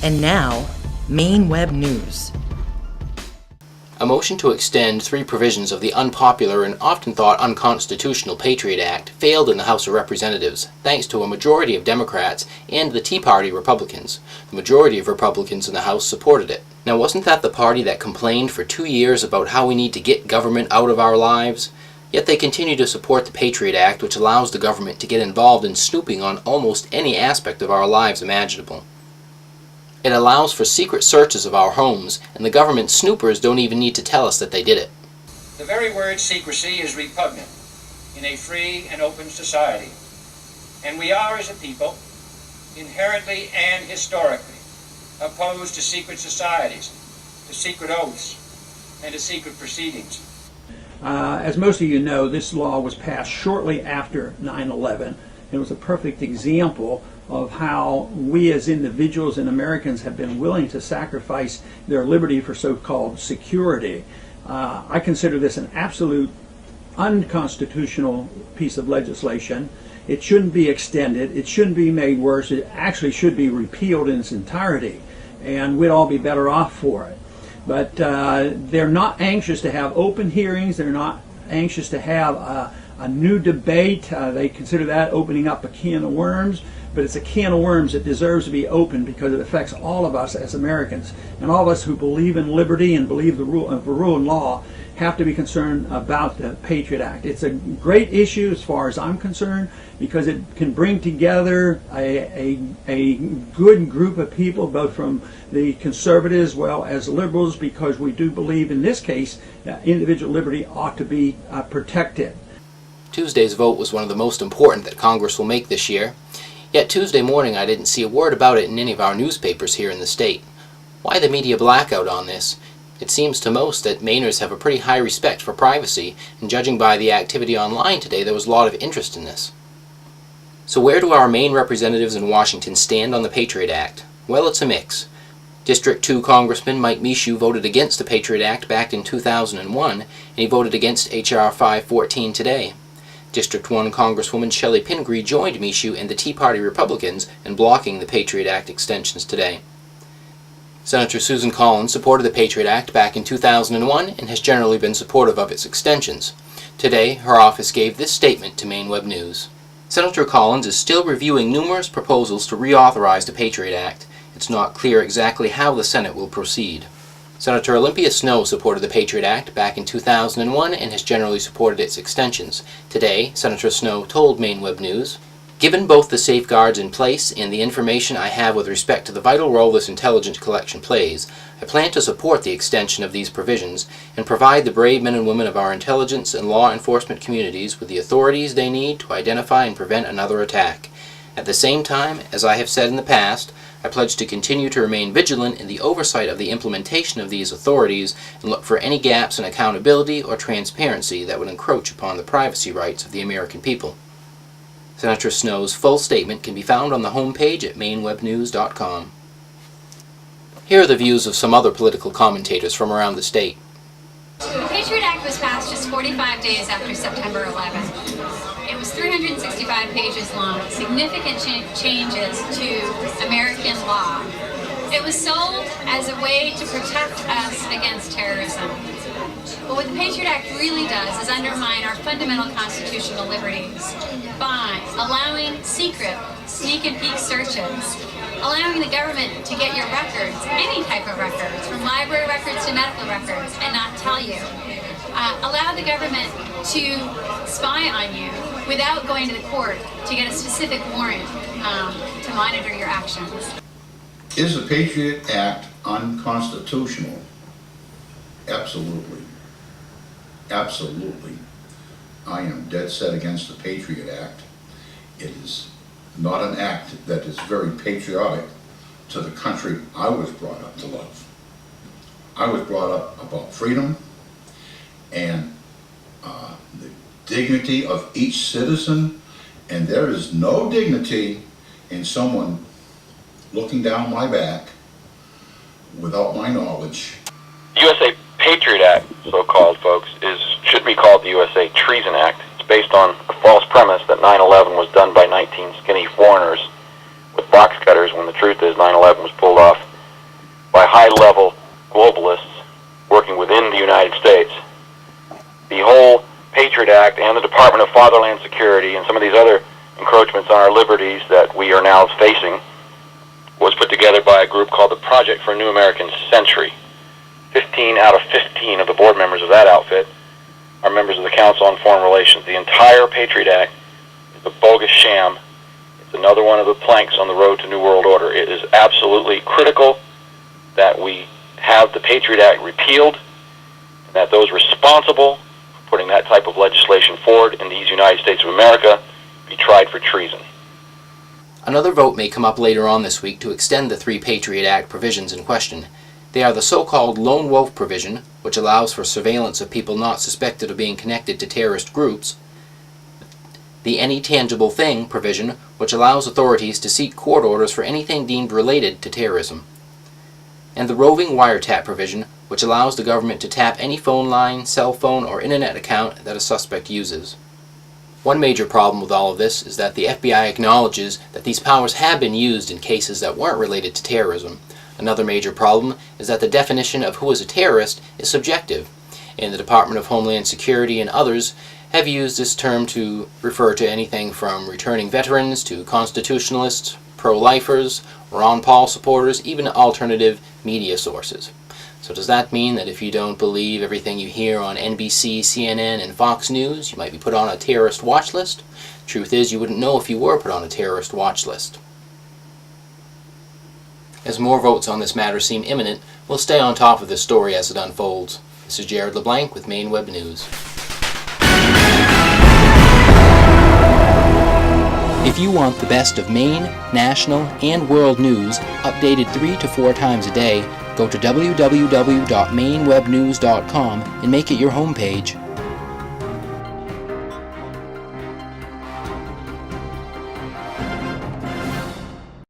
And now, MaineWebNews. A motion to extend 3 provisions of the unpopular and often thought unconstitutional Patriot Act failed in the House of Representatives, thanks to a majority of Democrats and the Tea Party Republicans. The majority of Republicans in the House supported it. Now, wasn't that the party that complained for 2 years about how we need to get government out of our lives? Yet they continue to support the Patriot Act, which allows the government to get involved in snooping on almost any aspect of our lives imaginable. It allows for secret searches of our homes, and the government snoopers don't even need to tell us that they did it. The very word secrecy is repugnant in a free and open society. And we are, as a people, inherently and historically opposed to secret societies, to secret oaths, and to secret proceedings. As most of you know, this law was passed shortly after 9/11. It was a perfect example of how we as individuals and Americans have been willing to sacrifice their liberty for so-called security. I consider this an absolute unconstitutional piece of legislation. It shouldn't be extended. It shouldn't be made worse. It actually should be repealed in its entirety, and we'd all be better off for it. But they're not anxious to have open hearings. They're not anxious to have a new debate. They consider that opening up a can of worms. But it's a can of worms that deserves to be opened because it affects all of us as Americans. And all of us who believe in liberty and believe the rule of law have to be concerned about the Patriot Act. It's a great issue as far as I'm concerned because it can bring together a good group of people, both from the conservatives as well as liberals, because we do believe in this case that individual liberty ought to be protected. Tuesday's vote was one of the most important that Congress will make this year. Yet Tuesday morning I didn't see a word about it in any of our newspapers here in the state. Why the media blackout on this? It seems to most that Mainers have a pretty high respect for privacy, and judging by the activity online today, there was a lot of interest in this. So where do our Maine representatives in Washington stand on the Patriot Act? Well, it's a mix. District 2 Congressman Mike Michaud voted against the Patriot Act back in 2001, and he voted against H.R. 514 today. District 1 Congresswoman Chellie Pingree joined Michaud and the Tea Party Republicans in blocking the Patriot Act extensions today. Senator Susan Collins supported the Patriot Act back in 2001 and has generally been supportive of its extensions. Today, her office gave this statement to MaineWebNews. Senator Collins is still reviewing numerous proposals to reauthorize the Patriot Act. It's not clear exactly how the Senate will proceed. Senator Olympia Snowe supported the Patriot Act back in 2001 and has generally supported its extensions. Today, Senator Snowe told MaineWebNews, "Given both the safeguards in place and the information I have with respect to the vital role this intelligence collection plays, I plan to support the extension of these provisions and provide the brave men and women of our intelligence and law enforcement communities with the authorities they need to identify and prevent another attack. At the same time, as I have said in the past, I pledge to continue to remain vigilant in the oversight of the implementation of these authorities and look for any gaps in accountability or transparency that would encroach upon the privacy rights of the American people." Senator Snowe's full statement can be found on the homepage at MaineWebNews.com. Here are the views of some other political commentators from around the state. The Patriot Act was passed just 45 days after September 11th. It was 365 pages long, significant changes to American law. It was sold as a way to protect us against terrorism. But what the Patriot Act really does is undermine our fundamental constitutional liberties by allowing secret sneak and peek searches, allowing the government to get your records, any type of records, from library records to medical records, and not tell you. Allow the government to spy on you without going to the court to get a specific warrant to monitor your actions. Is the Patriot Act unconstitutional? Absolutely. Absolutely. I am dead set against the Patriot Act. It is not an act that is very patriotic to the country I was brought up to love. I was brought up about freedom and the dignity of each citizen, and there is no dignity in someone looking down my back without my knowledge. The USA Patriot Act, so-called, folks, should be called the USA Treason Act. It's based on a false premise that 9/11 was done by 19 skinny foreigners with box cutters, when the truth is 9/11 was pulled off high-level globalists working within the United States. The whole Patriot Act and the Department of Fatherland Security and some of these other encroachments on our liberties that we are now facing was put together by a group called the Project for a New American Century. 15 out of 15 of the board members of that outfit are members of the Council on Foreign Relations. The entire Patriot Act is a bogus sham. It's another one of the planks on the road to New World Order. It is absolutely critical that we have the Patriot Act repealed and that those responsible for putting that type of legislation forward in these United States of America be tried for treason. Another vote may come up later on this week to extend the 3 Patriot Act provisions in question. They are the so-called lone wolf provision, which allows for surveillance of people not suspected of being connected to terrorist groups, the any tangible thing provision, which allows authorities to seek court orders for anything deemed related to terrorism, and the roving wiretap provision, which allows the government to tap any phone line, cell phone, or internet account that a suspect uses. One major problem with all of this is that the FBI acknowledges that these powers have been used in cases that weren't related to terrorism. Another major problem is that the definition of who is a terrorist is subjective, and the Department of Homeland Security and others have used this term to refer to anything from returning veterans to constitutionalists, pro-lifers, Ron Paul supporters, even alternative media sources. So does that mean that if you don't believe everything you hear on NBC, CNN, and Fox News, you might be put on a terrorist watch list? Truth is, you wouldn't know if you were put on a terrorist watch list. As more votes on this matter seem imminent, we'll stay on top of this story as it unfolds. This is Jared LeBlanc with MaineWebNews. If you want the best of Maine, national, and world news, updated 3 to 4 times a day, go to www.mainewebnews.com and make it your homepage.